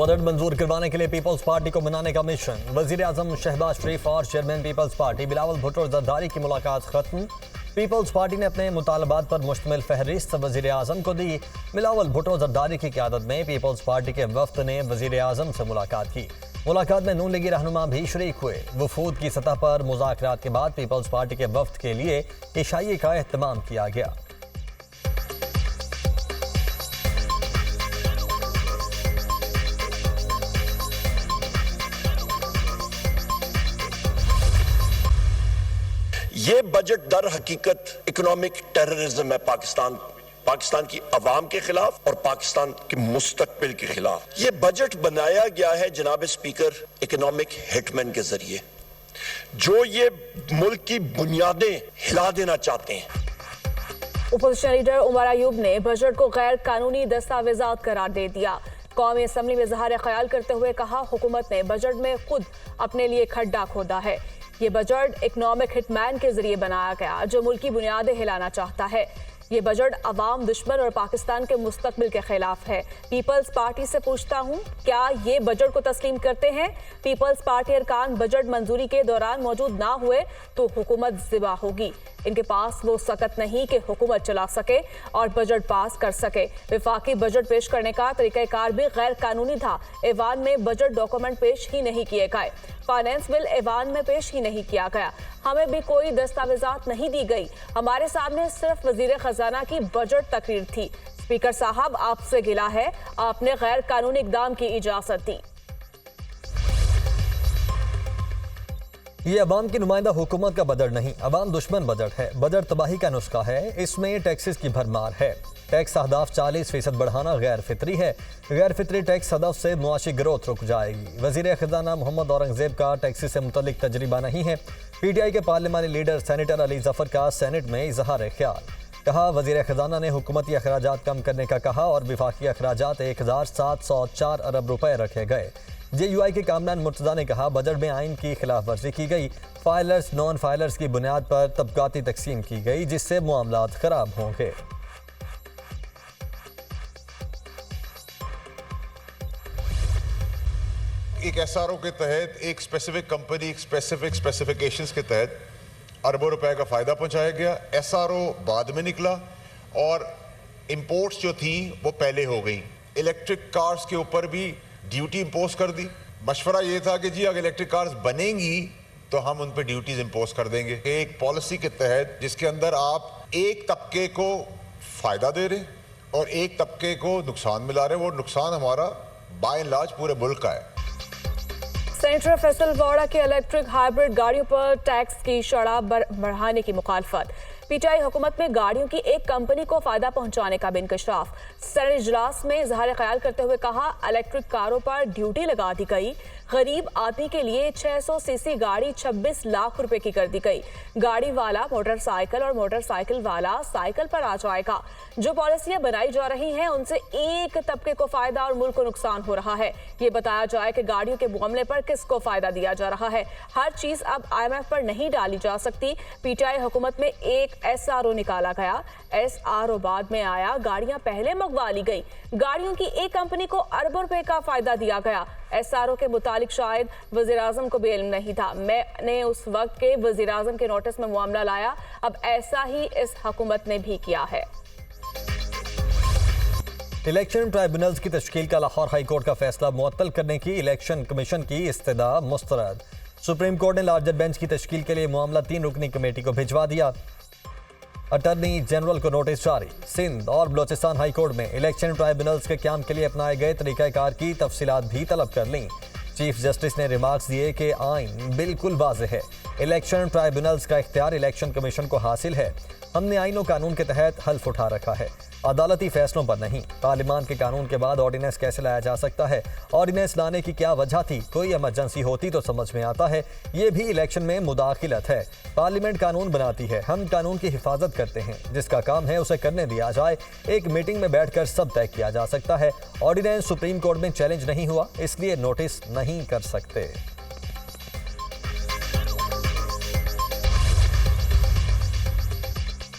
Budget मंजूर करवाने के लिए पीपल्स पार्टी को मनाने का मिशन। वजीर आजम शहबाज शरीफ और chairman peoples party Bilawal Bhutto Zardari की मुलाकात खत्म। पीपल्स पार्टी ने अपने मुतालबात पर मुश्तमिल फहरिस्त वजीर आजम को दी। बिलावल भुट्टो जरदारी की क़यादत में पीपल्स पार्टी के वफ्द ने वजीर आजम से मुलाकात की। मुलाकात में नून लीगी रहनुमा भी शरीक हुए। वफूद की सतह पर मुज़ाकरात के बाद पीपल्स पार्टी के वफ्द के लिए इशाइये का एहतमाम किया गया। ये बजट दर हकीकत इकोनॉमिक टेररिज्म है पाकिस्तान की अवाम के खिलाफ और पाकिस्तान के मुस्तकबिल के खिलाफ। ये बजट बनाया गया है जनाब स्पीकर इकोनॉमिक हिटमैन के जरिए, जो ये मुल्क की बुनियादें हिला देना चाहते हैं। अपोजिशन लीडर उमर अयूब ने बजट को गैर कानूनी दस्तावेजात करार दे दिया। कौमी असम्बली में इजहार ख्याल करते हुए कहा, हुकूमत ने बजट में खुद अपने लिए खड्डा खोदा है। ये बजट इकोनॉमिक हिटमैन के जरिए बनाया गया जो मुल्क की बुनियादें हिलाना चाहता है। ये बजट अवाम, दुश्मन और पाकिस्तान के मुस्तकबिल के खिलाफ है। पीपल्स पार्टी से पूछता हूँ, क्या ये बजट को तस्लीम करते हैं? पीपल्स पार्टी अरकान बजट मंजूरी के दौरान मौजूद ना हुए तो हुकूमत ज़िबा होगी। इनके पास वो सकत नहीं कि हुकूमत चला सके और बजट पास कर सके। विफाकी बजट पेश करने का तरीक़ाकार भी गैर कानूनी था। ऐवान में बजट डॉक्यूमेंट पेश ही नहीं किए गए। फाइनेंस बिल ऐवान में पेश ही नहीं किया गया। हमें भी कोई दस्तावेजात नहीं दी गई। हमारे सामने सिर्फ वजीर खजाना की बजट तकरीर थी। स्पीकर साहब, आपसे गिला है, आपने गैर कानूनी इकदाम की इजाजत दी। ये अवाम की नुमाइंदा हुकूमत का बजट नहीं, अवाम दुश्मन बजट है। बजट तबाही का नुस्खा है। इसमें टैक्सेस की भरमार है। टैक्स अहदाफ 40% बढ़ाना गैर फितरी है। गैर फितरी टैक्स हदफ से मुआशी ग्रोथ रुक जाएगी। वजीर खजाना मोहम्मद औरंगजेब का टैक्सेस से मुतल्लिक तजर्बा नहीं है। PTI के पार्लिमानी लीडर सेनेटर अली जफर का सेनेट में इजहार ख्याल। कहा, वजीर खजाना ने हुकूमती अखराजात कम करने का कहा और विफाकी अखराजात 1704 अरब रुपए रखे गए। JUI के कामरान मुर्तज़ा ने कहा, बजट में आइन की खिलाफ वर्जी की गई। फाइलर्स नॉन फाइलर्स की बुनियाद पर तबकाती तकसीम की गई, जिससे मामलात खराब होंगे। एक SRO के तहत एक स्पेसिफिक कंपनी एक स्पेसिफिकेशंस के तहत अरबों रुपए का फायदा पहुंचाया गया। SRO बाद में निकला और इंपोर्ट्स जो थी वो पहले हो गई। इलेक्ट्रिक कार्स के ऊपर भी ड्यूटी इंपोज कर दी। मशवरा ये था कि जी अगर इलेक्ट्रिक कार्स बनेंगी तो हम उन पर ड्यूटीज इंपोज कर देंगे। एक पॉलिसी के तहत जिसके अंदर आप एक तबके को फायदा दे रहे और एक तबके को नुकसान मिला रहे, वो नुकसान हमारा बाय एंड लार्ज पूरे मुल्क का है। सेनेटर फैसल वोरा के इलेक्ट्रिक हाइब्रिड गाड़ियों पर टैक्स की शरह बढ़ाने की मुखालफत। PTI हुकूमत में गाड़ियों की एक कंपनी को फायदा पहुंचाने का भी इंकशाफ। सेनेट इजलास में इजहार ख्याल करते हुए कहा, इलेक्ट्रिक कारों पर ड्यूटी लगा दी गई। गरीब आदमी के लिए 600 सीसी गाड़ी 26 लाख रुपए की कर दी गई। गाड़ी वाला मोटरसाइकिल और मोटरसाइकिल वाला साइकिल पर आ जाएगा। जो पॉलिसियां बनाई जा रही हैं उनसे एक तबके को फायदा और मुल्क को नुकसान हो रहा है। ये बताया जाए कि गाड़ियों के मामले पर किसको फायदा दिया जा रहा है। हर चीज अब IMF पर नहीं डाली जा सकती। PTI हुकूमत में एक SRO निकाला गया। SRO बाद में आया, गाड़ियां पहले मंगवा ली गई। गाड़ियों की एक कंपनी को अरबों रुपए का फायदा दिया गया। SRO के मुतालिक शायद वजीर आजम को भी इल्म नहीं था। मैंने उस वक्त के वजीर आजम के नोटिस में मामला लाया। अब ऐसा ही इस हुकूमत ने भी किया है। इलेक्शन ट्राइब्यूनल्स की तश्कील का लाहौर हाई कोर्ट का फैसला मुअत्तल करने की इलेक्शन कमीशन की इस्तदा मुस्तरद। सुप्रीम कोर्ट ने लार्जर बेंच की तश्कील के लिए मामला 3 रुकनी कमेटी को भिजवा दिया। अटर्नी जनरल को नोटिस जारी। सिंध और बलोचिस्तान हाई कोर्ट में इलेक्शन ट्राइब्यूनल्स के क्याम के लिए अपनाए गए तरीक़ाकार की तफसीलात भी तलब कर लीं। चीफ जस्टिस ने रिमार्क्स दिए कि आइन बिल्कुल वाज़ेह है। इलेक्शन ट्राइब्यूनल्स का इख्तियार इलेक्शन कमीशन को हासिल है। हमने आइन और कानून के तहत हल्फ उठा रखा है, अदालती फैसलों पर नहीं। पार्लियामान के कानून के बाद ऑर्डिनेंस कैसे लाया जा सकता है? ऑर्डिनेंस लाने की क्या वजह थी? कोई इमरजेंसी होती तो समझ में आता है। ये भी इलेक्शन में मुदाखिलत है। पार्लियामेंट कानून बनाती है, हम कानून की हिफाजत करते हैं। जिसका काम है उसे करने दिया जाए। एक मीटिंग में बैठकर सब तय किया जा सकता है। ऑर्डिनेंस सुप्रीम कोर्ट में चैलेंज नहीं हुआ, इसलिए नोटिस नहीं कर सकते।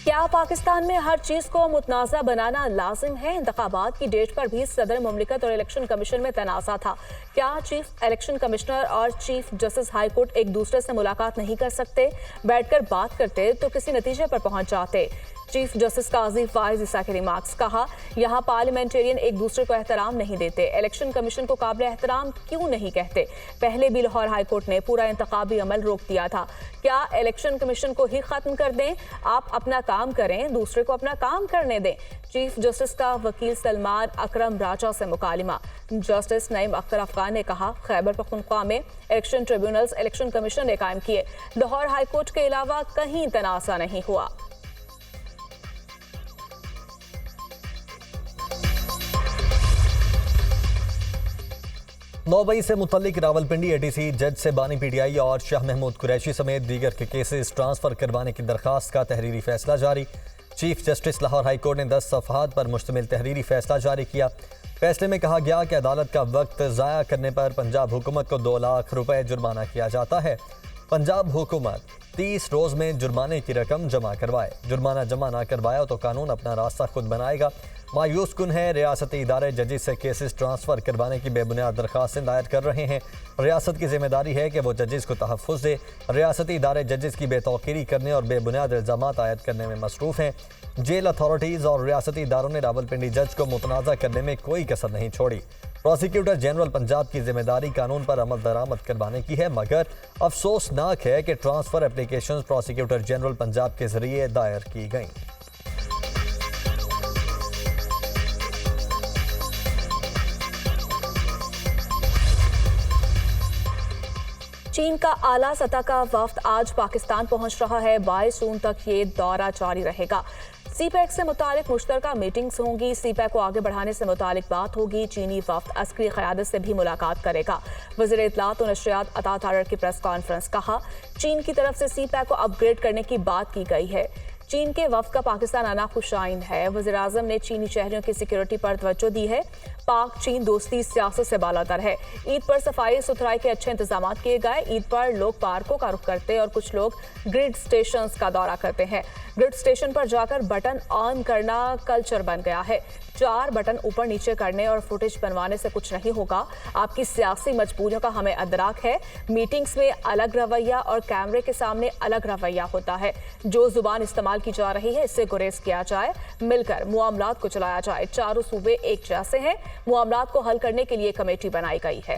क्या पाकिस्तान में हर चीज को मुतनाज़ा बनाना लाजिम है? इंतखाबात की डेट पर भी सदर मुमलिकत और इलेक्शन कमीशन में तनाज़ा था। क्या चीफ इलेक्शन कमिश्नर और चीफ जस्टिस हाई कोर्ट एक दूसरे से मुलाकात नहीं कर सकते? बैठकर बात करते तो किसी नतीजे पर पहुंच जाते। चीफ जस्टिस काजी फाइज ईसा के रिमार्क्स। कहा, यहाँ पार्लियामेंटेरियन एक दूसरे को एहतराम नहीं देते। इलेक्शन कमीशन को काबिल एहतराम क्यों नहीं कहते? पहले भी लाहौर हाई कोर्ट ने पूरा इंतखाबी अमल रोक दिया था। क्या इलेक्शन कमीशन को ही खत्म कर दें? आप अपना काम करें, दूसरे को अपना काम करने दें। चीफ जस्टिस का वकील सलमान अकरम राजा से मुकालिमा। जस्टिस नईम अख्तर अफगान ने कहा, खैबर पख्तूनख्वा में इलेक्शन ट्रिब्यूनल्स इलेक्शन कमीशन ने कायम किए। लाहौर हाई कोर्ट के अलावा कहीं तनाज़ा नहीं हुआ। 9 मई से मुतल्लिक रावलपिंडी एटीसी जज से बानी पीटीआई और शाह महमूद कुरैशी समेत दीगर के केसेस ट्रांसफर करवाने की दरखास्त का तहरीरी फैसला जारी। Chief justice Lahore high court ने 10 सफ़हात पर मुश्तमिल तहरीरी फैसला जारी किया। फैसले में कहा गया कि अदालत का वक्त ज़ाया करने पर पंजाब हुकूमत को 2 लाख रुपए जुर्माना किया जाता है। पंजाब हुकूमत 30 रोज़ में जुर्माने की रकम जमा करवाए। जुर्माना जमा ना करवाया तो कानून अपना रास्ता खुद बनाएगा। मायूस कुन है, रियासती इदारे जजेस से केसेस ट्रांसफ़र करवाने की बेबुनियाद दरखास्तें दायर कर रहे हैं। रियासत की जिम्मेदारी है कि वो जजेस को तहफ़्फ़ुज़ दे। रियासती इदारे जजेस की बेतौकीरी करने और बेबुनियाद इल्ज़ामात आयद करने में मसरूफ़ हैं। जेल अथॉरिटीज़ और रियासती इदारों ने रावलपिंडी जज को मुतनाज़ा करने में कोई कसर नहीं छोड़ी। प्रोसिक्यूटर जनरल पंजाब की जिम्मेदारी कानून पर अमल दरामद करवाने की है, मगर अफसोसनाक है कि transfer application prosecutor general Punjab के जरिए दायर की गईं। चीन का आला सतह का वफ्द आज पाकिस्तान पहुंच रहा है। 22 जून तक ये दौरा जारी रहेगा। सीपैक से मुतालिक मुश्तरका मीटिंग्स होंगी। सीपैक को आगे बढ़ाने से मुतालिक बात होगी। चीनी वफ्द अस्करी क़यादत से भी मुलाकात करेगा। वज़ीर इत्तलात और नशरियात अता तारर की प्रेस कॉन्फ्रेंस। कहा, चीन की तरफ से सीपैक को अपग्रेड करने की बात की गई है। चीन के वफ्द का पाकिस्तान आना खुशाइन है। वज़ीर आज़म ने चीनी शहरियों की सिक्योरिटी पर तवज्जो दी है। पाक चीन दोस्ती सियासत से बालातर है। ईद पर सफाई सुथराई के अच्छे इंतजाम किए गए। ईद पर लोग पार्कों का रुख करते और कुछ लोग ग्रिड स्टेशन का दौरा करते हैं। ग्रिड स्टेशन पर जाकर बटन ऑन करना कल्चर बन गया है। 4 बटन ऊपर नीचे करने और फुटेज बनवाने से कुछ नहीं होगा। आपकी सियासी मजबूरियों का हमें अदराक है। मीटिंग्स में अलग रवैया और कैमरे के सामने अलग रवैया होता है। जो जुबान इस्तेमाल की जा रही है, इससे गुरेज किया जाए। मिलकर मुआमलात को चलाया जाए। चारों सूबे एक जैसे हैं। मुआमलात को हल करने के लिए कमेटी बनाई गई है।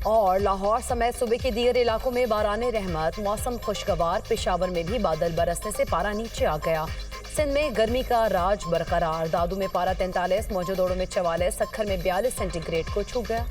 और लाहौर समेत सूबे के दीगर इलाकों में बाराने रहमत। मौसम खुशगवार। पेशावर में भी बादल बरसने से पारा नीचे आ गया। सिंध में गर्मी का राज बरकरार। दादू में पारा 43, मौजूदोड़ों में 44, सक्खर में 42 सेंटीग्रेड को छू गया।